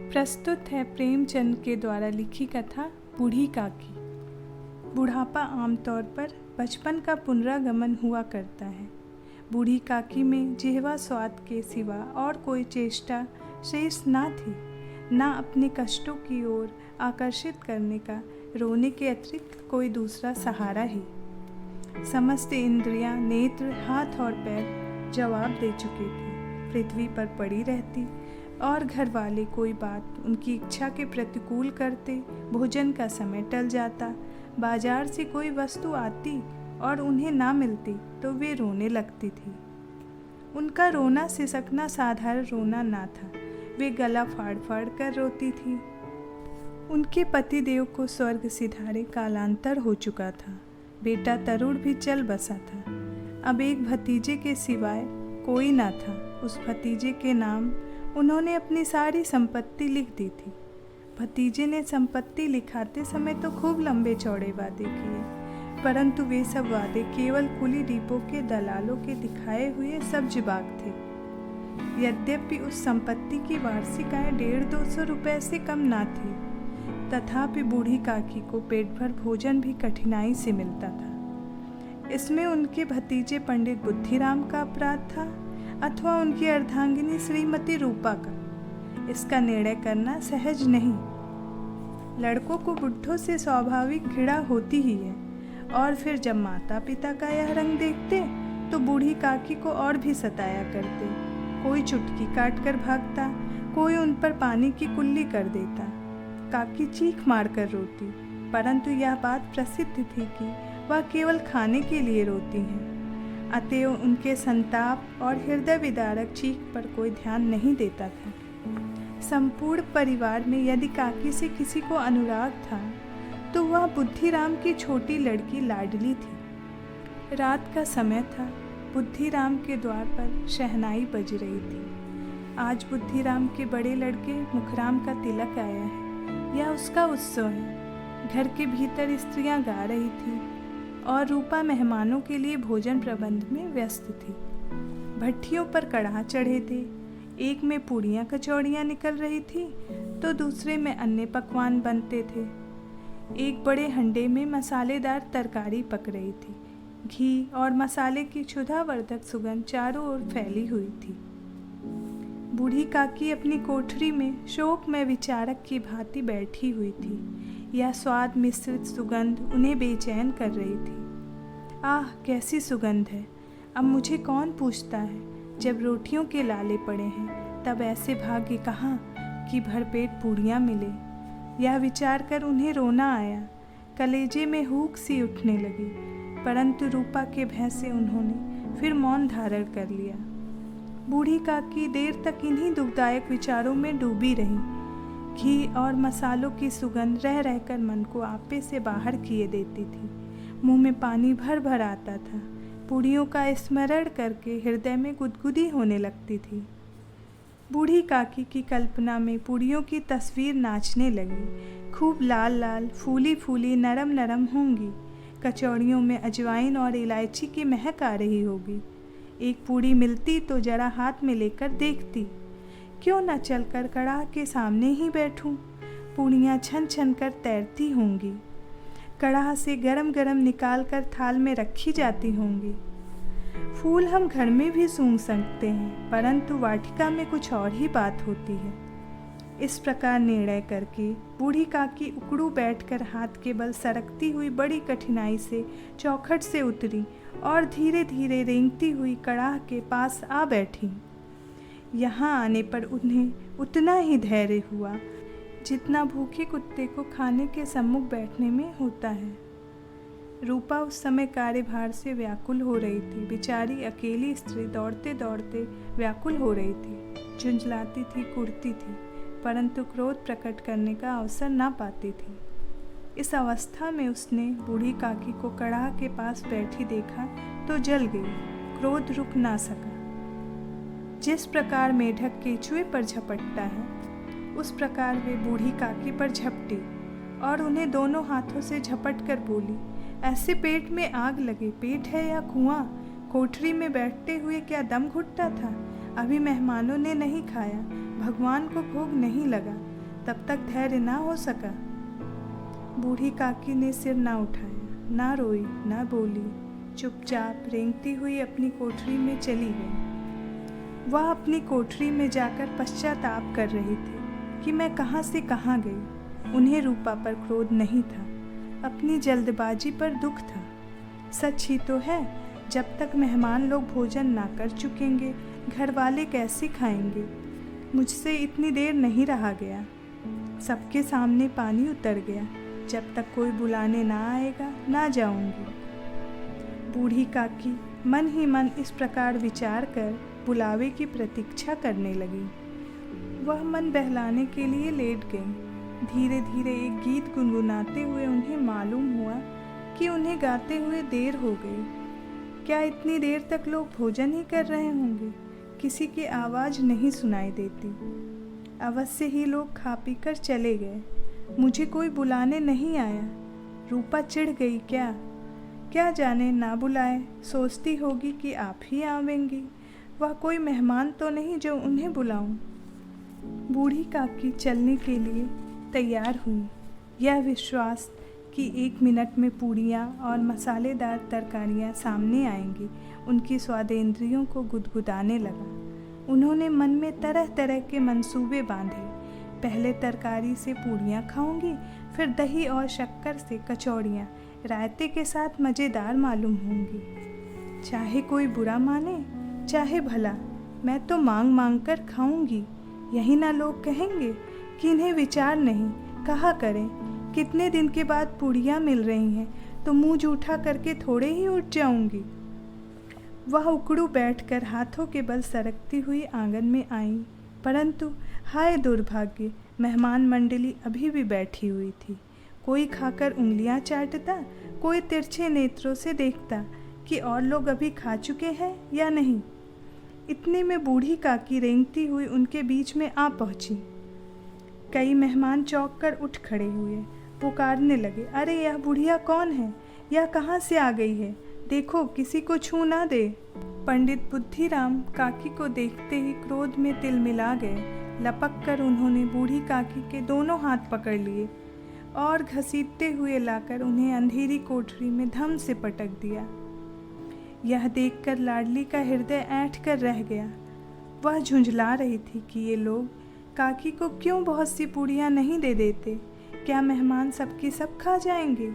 प्रस्तुत है प्रेमचंद के द्वारा लिखी कथा बूढ़ी काकी। बुढ़ापा आमतौर पर बचपन का पुनरागमन हुआ करता है। बूढ़ी काकी में जिह्वा स्वाद के सिवा और कोई चेष्टा शेष ना थी, ना अपने कष्टों की ओर आकर्षित करने का रोने के अतिरिक्त कोई दूसरा सहारा ही। समस्त इंद्रियां, नेत्र, हाथ और पैर जवाब दे चुके थे। पृथ्वी पर पड़ी रहती और घर वाले कोई बात उनकी इच्छा के प्रतिकूल करते, भोजन का समय टल जाता, बाजार से कोई वस्तु आती और उन्हें ना मिलती तो वे रोने लगती थी। उनका रोना सिसकना साधारण रोना ना था, वे गला फाड़ फाड़ कर रोती थी। उनके पतिदेव को स्वर्ग सिधारे कालांतर हो चुका था। बेटा तरुण भी चल बसा था। अब एक भतीजे के सिवाय कोई ना था। उस भतीजे के नाम उन्होंने अपनी सारी संपत्ति लिख दी थी। भतीजे ने संपत्ति लिखाते समय तो खूब लंबे चौड़े वादे किए, परंतु वे सब वादे केवल कुली डिपो के दलालों के दिखाए हुए सब्ज बाग थे। यद्यपि उस संपत्ति की वार्षिक आय 150-200 रुपये से कम ना थी, तथापि बूढ़ी काकी को पेट भर भोजन भी कठिनाई से मिलता था। इसमें उनके भतीजे पंडित बुद्धिराम का अपराध था अथवा उनकी अर्धांगिनी श्रीमती रूपा का, इसका निर्णय करना सहज नहीं। लड़कों को बुढ़ों से स्वाभाविक घृणा होती ही है, और फिर जब माता पिता का यह रंग देखते तो बूढ़ी काकी को और भी सताया करते। कोई चुटकी काट कर भागता, कोई उन पर पानी की कुल्ली कर देता। काकी चीख मार कर रोती, परंतु यह बात प्रसिद्ध थी कि वह केवल खाने के लिए रोती हैं। अतएव उनके संताप और हृदय विदारक चीख पर कोई ध्यान नहीं देता था। संपूर्ण परिवार में यदि काकी से किसी को अनुराग था तो वह बुद्धिराम की छोटी लड़की लाडली थी। रात का समय था। बुद्धिराम के द्वार पर शहनाई बज रही थी। आज बुद्धिराम के बड़े लड़के मुखराम का तिलक आया है, यह उसका उत्सव है। घर के भीतर स्त्रियां गा रही थी और रूपा मेहमानों के लिए भोजन प्रबंध में व्यस्त थी। भट्ठियों पर कड़ाह चढ़े थे। एक में पूड़ियाँ कचौड़ियाँ निकल रही थी तो दूसरे में अन्य पकवान बनते थे। एक बड़े हंडे में मसालेदार तरकारी पक रही थी। घी और मसाले की क्षुधावर्धक सुगंध चारों ओर फैली हुई थी। बूढ़ी काकी अपनी कोठरी में शोकमय विचारक की भांति बैठी हुई थी। यह स्वाद मिश्रित सुगंध उन्हें बेचैन कर रही थी। आह, कैसी सुगंध है! अब मुझे कौन पूछता है, जब रोटियों के लाले पड़े हैं तब ऐसे भाग्य कहाँ कि भरपेट पूड़ियाँ मिले। यह विचार कर उन्हें रोना आया। कलेजे में हुक सी उठने लगी, परंतु रूपा के भय से उन्होंने फिर मौन धारण कर लिया। बूढ़ी काकी देर तक इन्हीं दुखदायक विचारों में डूबी रही। घी और मसालों की सुगंध रह रहकर मन को आपे से बाहर किए देती थी। मुंह में पानी भर भर आता था। पूड़ियों का स्मरण करके हृदय में गुदगुदी होने लगती थी। बूढ़ी काकी की कल्पना में पूड़ियों की तस्वीर नाचने लगी। खूब लाल लाल, फूली फूली, नरम नरम होंगी। कचौड़ियों में अजवाइन और इलायची की महक आ रही होगी। एक पूड़ी मिलती तो जरा हाथ में लेकर देखती। क्यों न चलकर कड़ाह के सामने ही बैठूं? पूड़ियाँ छन छन कर तैरती होंगी। कड़ाह से गरम गरम निकाल कर थाल में रखी जाती होंगी। फूल हम घर में भी सूंघ सकते हैं, परंतु वाटिका में कुछ और ही बात होती है। इस प्रकार निर्णय करके बूढ़ी काकी उकड़ू बैठकर हाथ के बल सरकती हुई बड़ी कठिनाई से चौखट से उतरी और धीरे धीरे रेंगती हुई कड़ाह के पास आ बैठी। यहाँ आने पर उन्हें उतना ही धैर्य हुआ जितना भूखे कुत्ते को खाने के सम्मुख बैठने में होता है। रूपा उस समय कार्यभार से व्याकुल हो रही थी। बेचारी अकेली स्त्री दौड़ते दौड़ते व्याकुल हो रही थी, झुंझलाती थी, कुढ़ती थी, परंतु क्रोध प्रकट करने का अवसर ना पाती थी। इस अवस्था में उसने बूढ़ी काकी को कड़ाह के पास बैठी देखा तो जल गई। क्रोध रुक ना सका। जिस प्रकार मेढक केचुए पर झपटता है, उस प्रकार वे बूढ़ी काकी पर झपटी और उन्हें दोनों हाथों से झपट कर बोली, ऐसे पेट में आग लगे, पेट है या कुआं? कोठरी में बैठते हुए क्या दम घुटता था? अभी मेहमानों ने नहीं खाया, भगवान को भोग नहीं लगा, तब तक धैर्य ना हो सका। बूढ़ी काकी ने सिर ना उठाया, ना रोई, ना बोली, चुपचाप रेंगती हुई अपनी कोठरी में चली गई। वह अपनी कोठरी में जाकर पश्चाताप कर रही थी कि मैं कहाँ से कहाँ गई। उन्हें रूपा पर क्रोध नहीं था, अपनी जल्दबाजी पर दुख था। सच ही तो है, जब तक मेहमान लोग भोजन ना कर चुकेंगे, घर वाले कैसे खाएंगे। मुझसे इतनी देर नहीं रहा गया, सबके सामने पानी उतर गया। जब तक कोई बुलाने ना आएगा ना जाऊंगी। बूढ़ी काकी मन ही मन इस प्रकार विचार कर बुलावे की प्रतीक्षा करने लगी। वह मन बहलाने के लिए लेट गई। धीरे धीरे एक गीत गुनगुनाते हुए उन्हें मालूम हुआ कि उन्हें गाते हुए देर हो गई। क्या इतनी देर तक लोग भोजन ही कर रहे होंगे? किसी की आवाज़ नहीं सुनाई देती। अवश्य ही लोग खा पी कर चले गए। मुझे कोई बुलाने नहीं आया। रूपा चिढ़ गई क्या? क्या जाने, ना बुलाए सोचती होगी कि आप ही आवेंगी। वह कोई मेहमान तो नहीं जो उन्हें बुलाऊं। बूढ़ी काकी चलने के लिए तैयार हुई, यह विश्वास कि 1 मिनट में पूड़ियाँ और मसालेदार तरकारियाँ सामने आएंगी उनकी स्वादेंद्रियों को गुदगुदाने लगा। उन्होंने मन में तरह तरह के मंसूबे बांधे। पहले तरकारी से पूड़ियाँ खाऊंगी, फिर दही और शक्कर से कचौड़ियाँ रायते के साथ मज़ेदार मालूम होंगी। चाहे कोई बुरा माने चाहे भला, मैं तो मांग मांग कर खाऊंगी। यही ना लोग कहेंगे कि इन्हें विचार नहीं, कहा करें। कितने दिन के बाद पूड़ियाँ मिल रही हैं तो मुंह जूठा करके थोड़े ही उठ जाऊंगी। वह उकड़ू बैठकर हाथों के बल सरकती हुई आंगन में आई, परंतु हाय दुर्भाग्य, मेहमान मंडली अभी भी बैठी हुई थी। कोई खाकर उंगलियां चाटता, कोई तिरछे नेत्रों से देखता कि और लोग अभी खा चुके हैं या नहीं। इतने में बूढ़ी काकी रेंगती हुई उनके बीच में आ पहुंची। कई मेहमान चौंक कर उठ खड़े हुए, पुकारने लगे, अरे यह बुढ़िया कौन है? यह कहाँ से आ गई है? देखो किसी को छू ना दे। पंडित बुद्धिराम काकी को देखते ही क्रोध में तिलमिला गए। लपक कर उन्होंने बूढ़ी काकी के दोनों हाथ पकड़ लिए और घसीटते हुए लाकर उन्हें अंधेरी कोठरी में धम से पटक दिया। यह देखकर लाडली का हृदय ऐंठ कर रह गया। वह झुंझला रही थी कि ये लोग काकी को क्यों बहुत सी पूड़ियाँ नहीं दे देते। क्या मेहमान सबकी सब खा जाएंगे?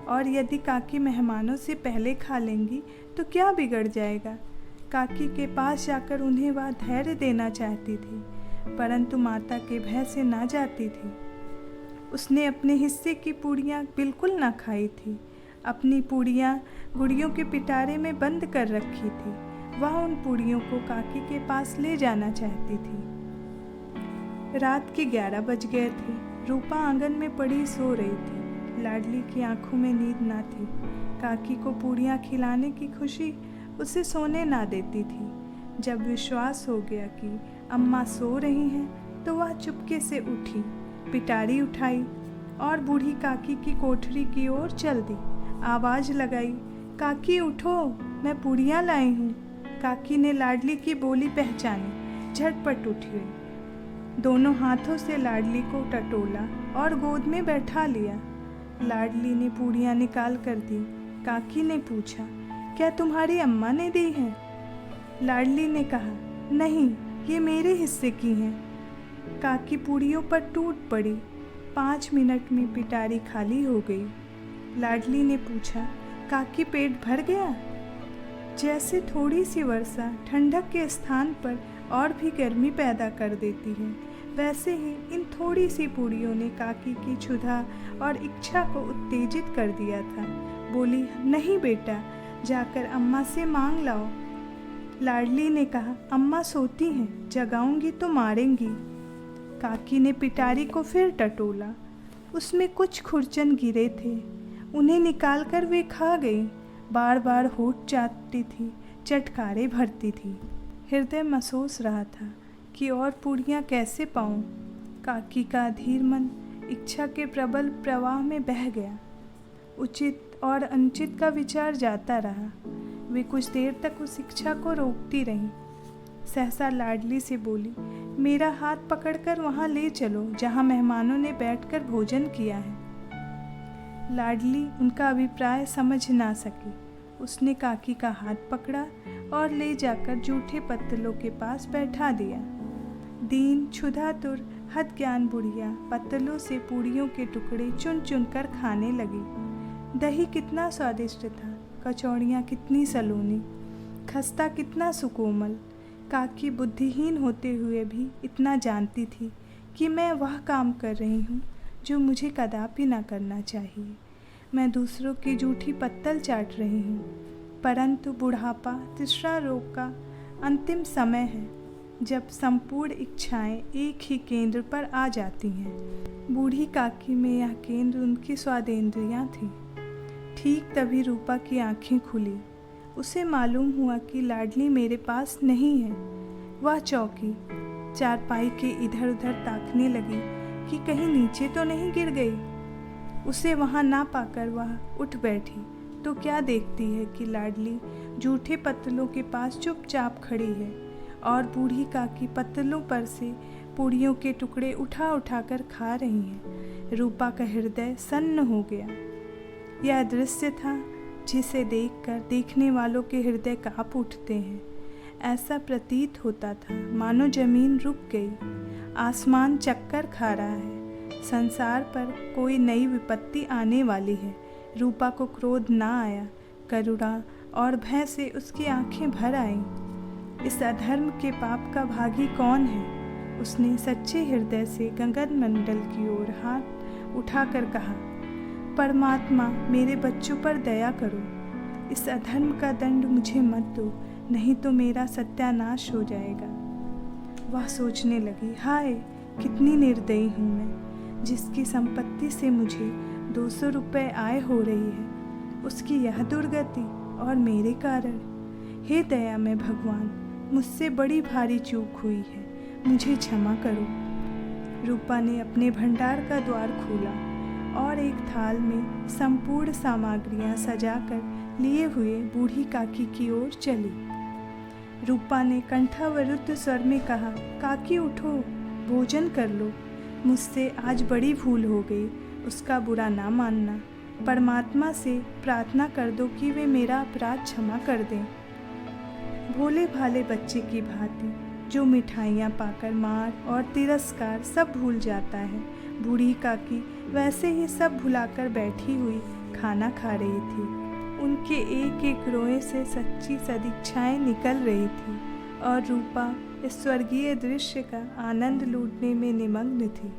और यदि काकी मेहमानों से पहले खा लेंगी तो क्या बिगड़ जाएगा? काकी के पास जाकर उन्हें वह धैर्य देना चाहती थी, परंतु माता के भय से ना जाती थी। उसने अपने हिस्से की पूड़ियाँ बिल्कुल ना खाई थी। अपनी पूड़ियाँ गुड़ियों के पिटारे में बंद कर रखी थी। वह उन पूड़ियों को काकी के पास ले जाना चाहती थी। रात के 11 बज गए थे। रूपा आंगन में पड़ी सो रही थी। लाडली की आंखों में नींद ना थी। काकी को पूड़ियाँ खिलाने की खुशी उसे सोने ना देती थी। जब विश्वास हो गया कि अम्मा सो रही हैं तो वह चुपके से उठी, पिटारी उठाई और बूढ़ी काकी की कोठरी की ओर चल दी। आवाज़ लगाई, काकी उठो, मैं पूड़ियाँ लाई हूँ। काकी ने लाडली की बोली पहचानी, झटपट उठ गई। दोनों हाथों से लाडली को टटोला और गोद में बैठा लिया। लाडली ने पूड़ियाँ निकाल कर दी। काकी ने पूछा, क्या तुम्हारी अम्मा ने दी हैं? लाडली ने कहा, नहीं, ये मेरे हिस्से की हैं। काकी पूड़ियों पर टूट पड़ी। 5 मिनट में पिटारी खाली हो गई। लाडली ने पूछा, काकी पेट भर गया? जैसे थोड़ी सी वर्षा ठंडक के स्थान पर और भी गर्मी पैदा कर देती है, वैसे ही इन थोड़ी सी पूड़ियों ने काकी की क्षुधा और इच्छा को उत्तेजित कर दिया था। बोली, नहीं बेटा, जाकर अम्मा से मांग लाओ। लाडली ने कहा, अम्मा सोती हैं, जगाऊंगी तो मारेंगी। काकी ने पिटारी को फिर टटोला। उसमें कुछ खुरचन गिरे थे। उन्हें निकालकर वे खा गई। बार बार होठ चाटती थी, चटकारे भरती थी। हृदय महसूस रहा था कि और पूड़ियाँ कैसे पाऊँ। काकी का अधीर मन इच्छा के प्रबल प्रवाह में बह गया। उचित और अनुचित का विचार जाता रहा। वे कुछ देर तक उस इच्छा को रोकती रहीं, सहसा लाडली से बोली, मेरा हाथ पकड़कर वहाँ ले चलो जहाँ मेहमानों ने बैठकर भोजन किया है। लाडली उनका अभिप्राय समझ ना सकी। उसने काकी का हाथ पकड़ा और ले जाकर जूठे पत्तलों के पास बैठा दिया। दीन क्षुधातुर हद ज्ञान बुढ़िया पत्तलों से पूड़ियों के टुकड़े चुन चुन कर खाने लगी। दही कितना स्वादिष्ट था, कचौड़ियाँ कितनी सलोनी, खस्ता कितना सुकोमल। काकी बुद्धिहीन होते हुए भी इतना जानती थी कि मैं वह काम कर रही हूँ जो मुझे कदापि ना करना चाहिए। मैं दूसरों की जूठी पत्तल चाट रही हूँ। परंतु बुढ़ापा तीसरा रोग का अंतिम समय है, जब संपूर्ण इच्छाएं एक ही केंद्र पर आ जाती हैं। बूढ़ी काकी में यह केंद्र उनकी स्वादेंद्रियां थी। ठीक तभी रूपा की आंखें खुली। उसे मालूम हुआ कि लाडली मेरे पास नहीं है। वह चौंकी, चारपाई के इधर उधर ताकने लगी कि कहीं नीचे तो नहीं गिर गई। उसे वहाँ ना पाकर वह उठ बैठी तो क्या देखती है कि लाडली जूठे पत्तलों के पास चुपचाप खड़ी है और बूढ़ी काकी पत्तलों पर से पूड़ियों के टुकड़े उठा उठा कर खा रही हैं। रूपा का हृदय सन्न हो गया। यह दृश्य था जिसे देखकर देखने वालों के हृदय काँप उठते हैं। ऐसा प्रतीत होता था मानो जमीन रुक गई, आसमान चक्कर खा रहा है, संसार पर कोई नई विपत्ति आने वाली है। रूपा को क्रोध ना आया, करुणा और भय से उसकी आंखें भर आईं। इस अधर्म के पाप का भागी कौन है? उसने सच्चे हृदय से गगन मंडल की ओर हाथ उठाकर कहा, परमात्मा मेरे बच्चों पर दया करो। इस अधर्म का दंड मुझे मत दो, नहीं तो मेरा सत्यानाश हो जाएगा। वह सोचने लगी, हाय कितनी निर्दयी हूँ मैं, जिसकी संपत्ति से मुझे 200 रुपये आय हो रही है, उसकी यह दुर्गति और मेरे कारण। हे दयामय भगवान, मुझसे बड़ी भारी चूक हुई है, मुझे क्षमा करो। रूपा ने अपने भंडार का द्वार खोला और एक थाल में संपूर्ण सामग्रियां सजाकर लिए हुए बूढ़ी काकी की ओर चली। रूपा ने कंठावरुद्ध स्वर में कहा, काकी उठो, भोजन कर लो। मुझसे आज बड़ी भूल हो गई, उसका बुरा ना मानना। परमात्मा से प्रार्थना कर दो कि वे मेरा अपराध क्षमा कर दें। भोले भाले बच्चे की भांति जो मिठाइयाँ पाकर मार और तिरस्कार सब भूल जाता है, बूढ़ी काकी वैसे ही सब भुलाकर बैठी हुई खाना खा रही थी। उनके एक एक रोए से सच्ची सदिच्छाएं निकल रही थी और रूपा इस स्वर्गीय दृश्य का आनंद लूटने में निमग्न थी।